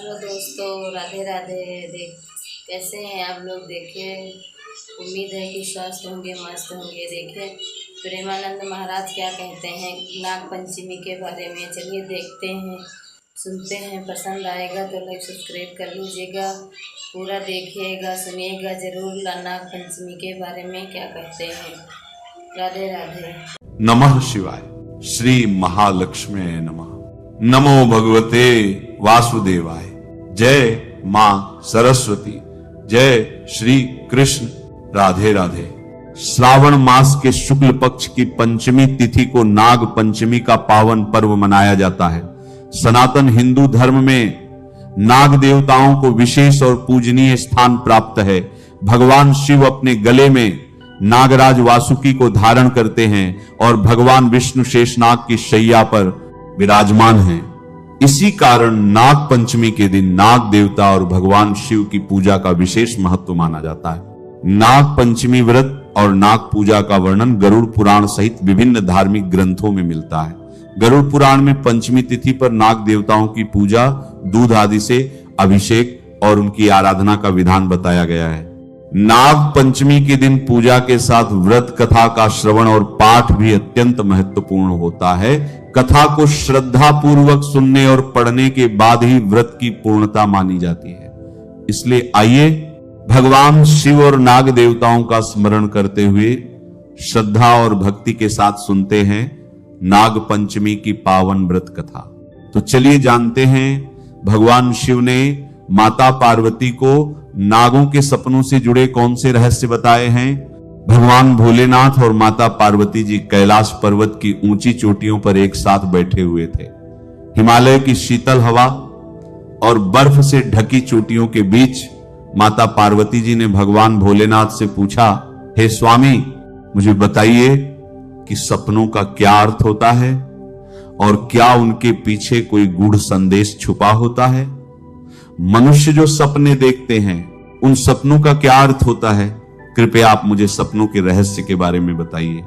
Hello दोस्तों, राधे राधे। कैसे हैं आप लोग? देखिए, उम्मीद है कि स्वस्थ होंगे, मस्त होंगे। देखिए, प्रेमानंद महाराज क्या कहते हैं नाग पंचमी के बारे में। चलिए देखते हैं, सुनते हैं। पसंद आएगा तो लाइक सब्सक्राइब कर लीजिएगा, पूरा देखिएगा, सुनिएगा ज़रूर नाग पंचमी के बारे में क्या कहते हैं। राधे राधे। नमः शिवाय। श्री महालक्ष्मी नमः। नमो भगवते वासुदेवाय। जय मां सरस्वती। जय श्री कृष्ण। राधे राधे। श्रावण मास के शुक्ल पक्ष की पंचमी तिथि को नाग पंचमी का पावन पर्व मनाया जाता है। सनातन हिंदू धर्म में नाग देवताओं को विशेष और पूजनीय स्थान प्राप्त है। भगवान शिव अपने गले में नागराज वासुकी को धारण करते हैं और भगवान विष्णु शेषनाग की शैया पर विराजमान हैं। इसी कारण नाग पंचमी के दिन नाग देवता और भगवान शिव की पूजा का विशेष महत्व माना जाता है। नाग पंचमी व्रत और नाग पूजा का वर्णन गरुड़ पुराण सहित विभिन्न धार्मिक ग्रंथों में मिलता है। गरुड़ पुराण में पंचमी तिथि पर नाग देवताओं की पूजा, दूध आदि से अभिषेक और उनकी आराधना का विधान बताया गया है। नाग पंचमी के दिन पूजा के साथ व्रत कथा का श्रवण और पाठ भी अत्यंत महत्वपूर्ण होता है। कथा को श्रद्धा पूर्वक सुनने और पढ़ने के बाद ही व्रत की पूर्णता मानी जाती है। इसलिए आइए भगवान शिव और नाग देवताओं का स्मरण करते हुए श्रद्धा और भक्ति के साथ सुनते हैं नाग पंचमी की पावन व्रत कथा। तो चलिए जानते हैं भगवान शिव ने माता पार्वती को नागों के सपनों से जुड़े कौन से रहस्य बताए हैं। भगवान भोलेनाथ और माता पार्वती जी कैलाश पर्वत की ऊंची चोटियों पर एक साथ बैठे हुए थे। हिमालय की शीतल हवा और बर्फ से ढकी चोटियों के बीच माता पार्वती जी ने भगवान भोलेनाथ से पूछा, हे स्वामी, मुझे बताइए कि सपनों का क्या अर्थ होता है और क्या उनके पीछे कोई गूढ़ संदेश छुपा होता है। मनुष्य जो सपने देखते हैं उन सपनों का क्या अर्थ होता है। कृपया आप मुझे सपनों के रहस्य के बारे में बताइए।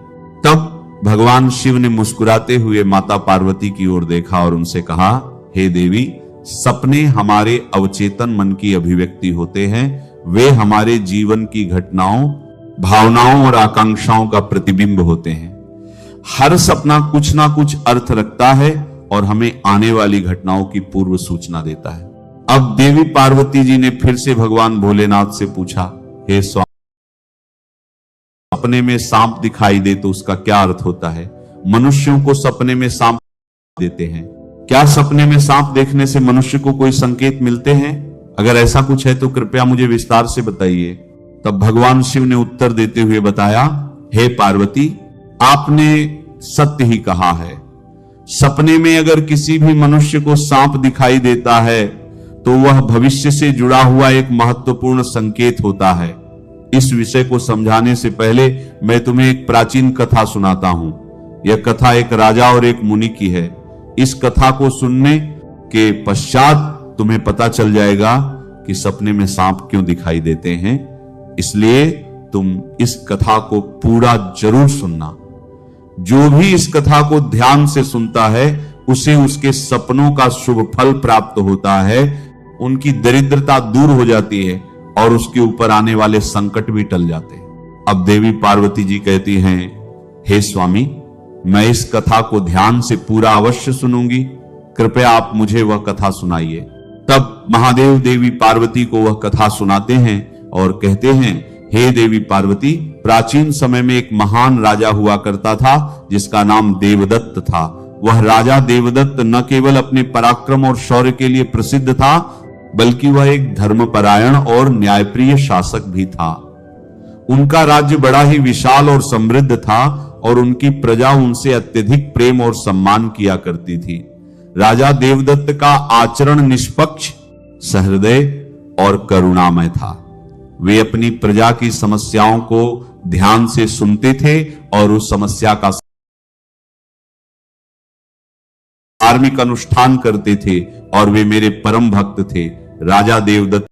तब भगवान शिव ने मुस्कुराते हुए माता पार्वती की ओर देखा और उनसे कहा, हे देवी, सपने हमारे अवचेतन मन की अभिव्यक्ति होते हैं। वे हमारे जीवन की घटनाओं, भावनाओं और आकांक्षाओं का प्रतिबिंब होते हैं। हर सपना कुछ ना कुछ अर्थ रखता है और हमें आने वाली घटनाओं की पूर्व सूचना देता है। अब देवी पार्वती जी ने फिर से भगवान भोलेनाथ से पूछा, हे स्वामी, सपने में सांप दिखाई दे तो उसका क्या अर्थ होता है। मनुष्यों को सपने में सांप देते हैं, क्या सपने में सांप देखने से मनुष्य को कोई संकेत मिलते हैं? अगर ऐसा कुछ है तो कृपया मुझे विस्तार से बताइए। तब भगवान शिव ने उत्तर देते हुए बताया, हे पार्वती, आपने सत्य ही कहा है। सपने में अगर किसी भी मनुष्य को सांप दिखाई देता है तो वह भविष्य से जुड़ा हुआ एक महत्वपूर्ण संकेत होता है। इस विषय को समझाने से पहले मैं तुम्हें एक प्राचीन कथा सुनाता हूं। यह कथा एक राजा और एक मुनि की है। इस कथा को सुनने के पश्चात तुम्हें पता चल जाएगा कि सपने में सांप क्यों दिखाई देते हैं। इसलिए तुम इस कथा को पूरा जरूर सुनना। जो भी इस कथा को ध्यान से सुनता है उसे उसके सपनों का शुभ फल प्राप्त होता है, उनकी दरिद्रता दूर हो जाती है और उसके ऊपर आने वाले संकट भी टल जाते हैं। अब देवी पार्वती जी कहती हैं, हे स्वामी, मैं इस कथा को ध्यान से पूरा अवश्य सुनूंगी। कृपया आप मुझे वह कथा सुनाइए। तब महादेव देवी पार्वती को वह कथा सुनाते हैं और कहते हैं, हे देवी पार्वती, प्राचीन समय में एक महान राजा हुआ करता था जिसका नाम देवदत्त था। वह राजा देवदत्त न केवल अपने पराक्रम और शौर्य के लिए प्रसिद्ध था, बल्कि वह एक धर्मपरायण और न्यायप्रिय शासक भी था। उनका राज्य बड़ा ही विशाल और समृद्ध था और उनकी प्रजा उनसे अत्यधिक प्रेम और सम्मान किया करती थी। राजा देवदत्त का आचरण निष्पक्ष, सहृदय और करुणामय था। वे अपनी प्रजा की समस्याओं को ध्यान से सुनते थे और उस समस्या का धार्मिक अनुष्ठान करते थे और वे मेरे परम भक्त थे। राजा देवदत्त